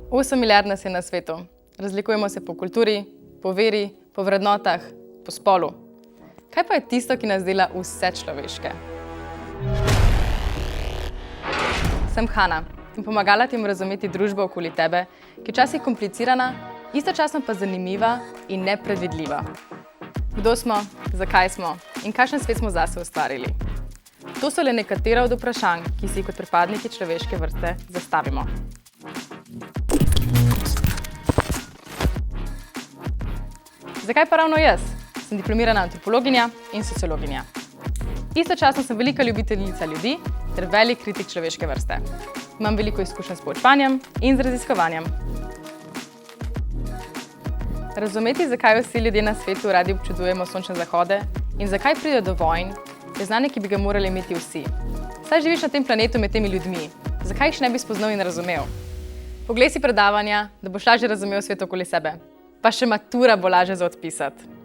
8 milijard nas je na svetu. Razlikujemo se po kulturi, po veri, po vrednotah, po spolu. Kaj pa je tisto, ki nas dela vse človeške? Sem Hana in pomagala ti razumeti družbo okoli tebe, ki je včasih komplicirana, istočasno pa zanimiva in nepredvidljiva. Kdo smo, zakaj smo in kakšen svet smo zase ustvarili? To so le nekatera od vprašanj, ki si jih kot pripadniki človeške vrste zastavimo. Zakaj pa ravno jaz? Sem diplomirana antropologinja in sociologinja. Istočasno sem velika ljubiteljica ljudi ter velik kritik človeške vrste. Imam veliko izkušenj s poučevanjem in z raziskovanjem. Razumeti, zakaj vsi ljudje na svetu radi občudujemo sončne zahode in zakaj pride do vojn, je znanje, ki bi ga morali imeti vsi. Saj živiš na tem planetu med temi ljudmi, zakaj jih še ne bi spoznal in razumel? Poglej si predavanja, da boš lažje razumel svet okoli sebe. Pa še matura bo lažje za odpisati.